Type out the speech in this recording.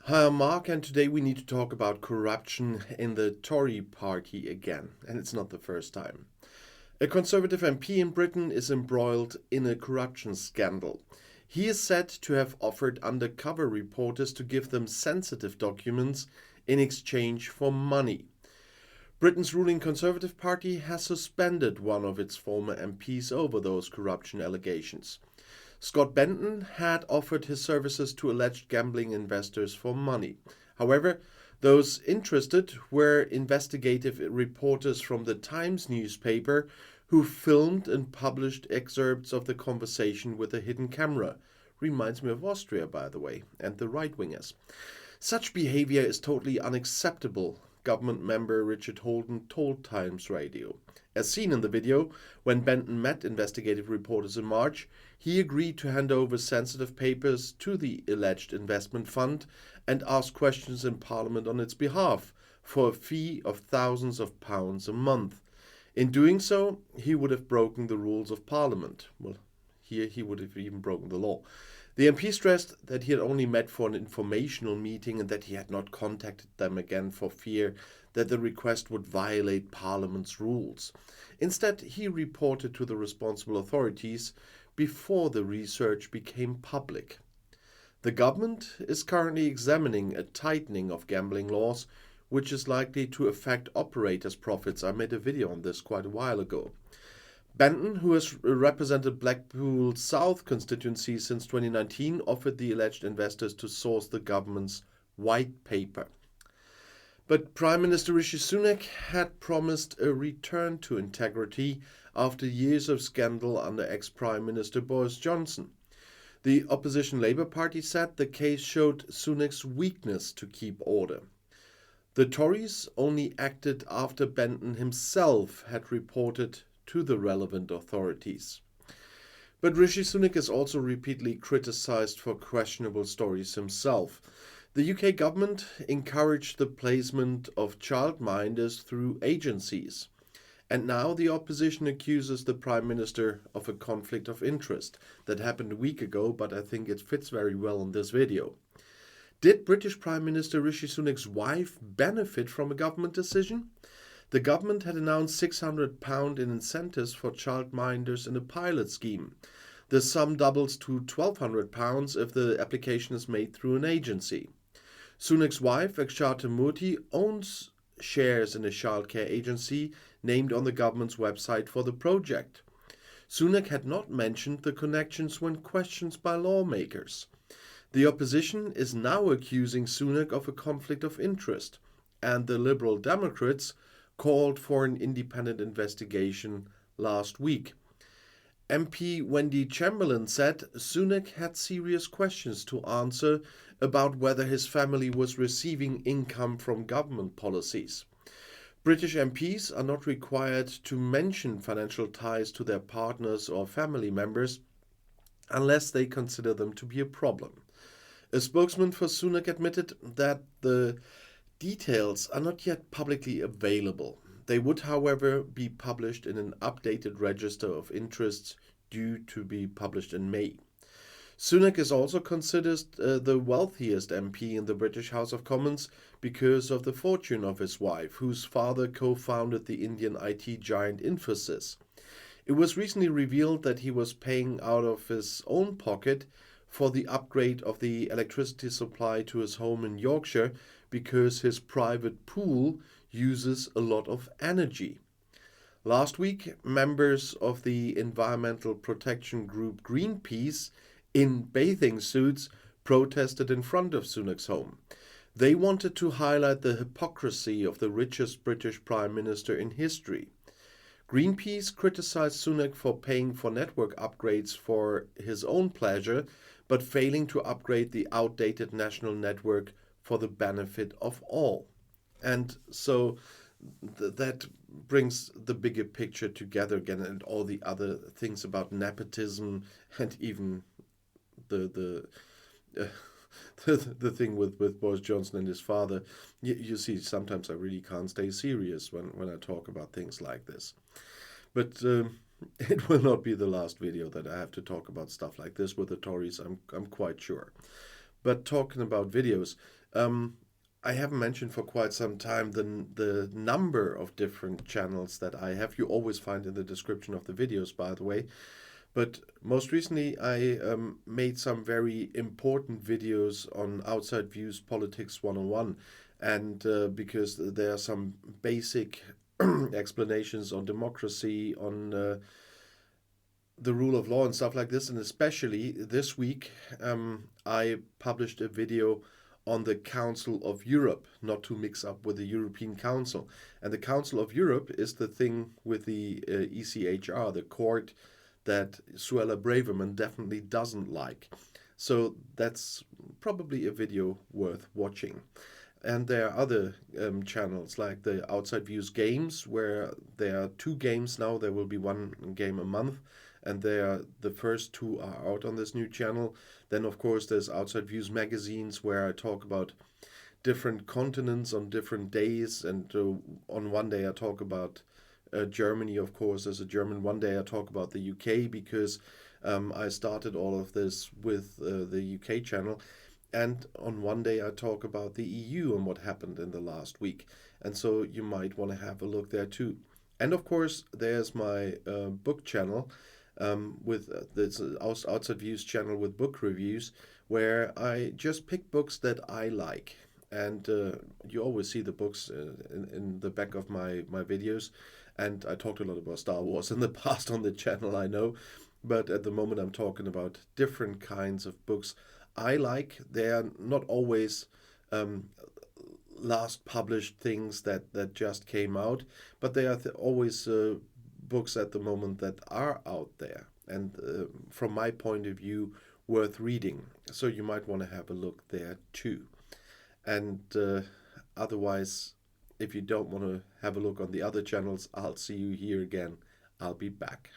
Hi, I'm Mark, and today we need to talk about corruption in the Tory party again, and it's not the first time. A Conservative MP in Britain is embroiled in a corruption scandal. He is said to have offered undercover reporters to give them sensitive documents in exchange for money. Britain's ruling Conservative Party has suspended one of its former MPs over those corruption allegations. Scott Benton had offered his services to alleged gambling investors for money. However, those interested were investigative reporters from the Times newspaper who filmed and published excerpts of the conversation with a hidden camera. Reminds me of Austria, by the way, and the right wingers. Such behavior is totally unacceptable, government member Richard Holden told Times Radio. As seen in the video, when Benton met investigative reporters in March, he agreed to hand over sensitive papers to the alleged investment fund and ask questions in Parliament on its behalf for a fee of thousands of pounds a month. In doing so, he would have broken the rules of Parliament. Well, here he would have even broken the law. The MP stressed that he had only met for an informational meeting and that he had not contacted them again for fear that the request would violate Parliament's rules. Instead, he reported to the responsible authorities before the research became public. The government is currently examining a tightening of gambling laws, which is likely to affect operators' profits. I made a video on this quite a while ago. Benton, who has represented Blackpool South constituency since 2019, offered the alleged investors to source the government's white paper. But Prime Minister Rishi Sunak had promised a return to integrity after years of scandal under ex-Prime Minister Boris Johnson. The opposition Labour Party said the case showed Sunak's weakness to keep order. The Tories only acted after Benton himself had reported to the relevant authorities. But Rishi Sunak is also repeatedly criticized for questionable stories himself. The UK government encouraged the placement of childminders through agencies. And now the opposition accuses the Prime Minister of a conflict of interest. That happened a week ago, but I think it fits very well in this video. Did British Prime Minister Rishi Sunak's wife benefit from a government decision? The government had announced £600 in incentives for childminders in a pilot scheme. The sum doubles to £1,200 if the application is made through an agency. Sunak's wife, Akshata Murthy, owns shares in a childcare agency named on the government's website for the project. Sunak had not mentioned the connections when questioned by lawmakers. The opposition is now accusing Sunak of a conflict of interest, and the Liberal Democrats called for an independent investigation last week. MP Wendy Chamberlain said Sunak had serious questions to answer about whether his family was receiving income from government policies. British MPs are not required to mention financial ties to their partners or family members unless they consider them to be a problem. A spokesman for Sunak admitted that the details are not yet publicly available. They would, however, be published in an updated register of interests due to be published in May. Sunak is also considered the wealthiest MP in the British House of Commons because of the fortune of his wife, whose father co-founded the Indian IT giant Infosys. It was recently revealed that he was paying out of his own pocket for the upgrade of the electricity supply to his home in Yorkshire because his private pool uses a lot of energy. Last week, members of the environmental protection group Greenpeace in bathing suits protested in front of Sunak's home. They wanted to highlight the hypocrisy of the richest British Prime Minister in history. Greenpeace criticized Sunak for paying for network upgrades for his own pleasure, but failing to upgrade the outdated national network for the benefit of all. And so that brings the bigger picture together again, and all the other things about nepotism, and even the thing with Boris Johnson and his father. You see, sometimes I really can't stay serious when I talk about things like this. But it will not be the last video that I have to talk about stuff like this with the Tories, I'm quite sure. But talking about videos, I haven't mentioned for quite some time the number of different channels that I have. You always find in the description of the videos, by the way. But most recently, I made some very important videos on Outside Views Politics 101. And because there are some basic explanations on democracy, on the rule of law and stuff like this. And especially this week, I published a video on the Council of Europe, not to mix up with the European Council. And the Council of Europe is the thing with the ECHR, the court that Suella Braverman definitely doesn't like. So that's probably a video worth watching. And there are other channels like the Outside Views Games, where there are 2 games now. There will be 1 game a month, and the first 2 are out on this new channel. Then, of course, there's Outside Views Magazines, where I talk about different continents on different days. And on one day I talk about Germany, of course, as a German. One day I talk about the UK, because I started all of this with the UK channel. And on one day I talk about the EU and what happened in the last week. And so you might want to have a look there too. And of course, there's my book channel, with this Outside Views channel with book reviews, where I just pick books that I like. And you always see the books in the back of my videos. And I talked a lot about Star Wars in the past on the channel, I know. But at the moment I'm talking about different kinds of books I like. They are not always last published things that just came out, but they are always books at the moment that are out there, and from my point of view, worth reading. So you might want to have a look there too. And otherwise, if you don't want to have a look on the other channels, I'll see you here again. I'll be back.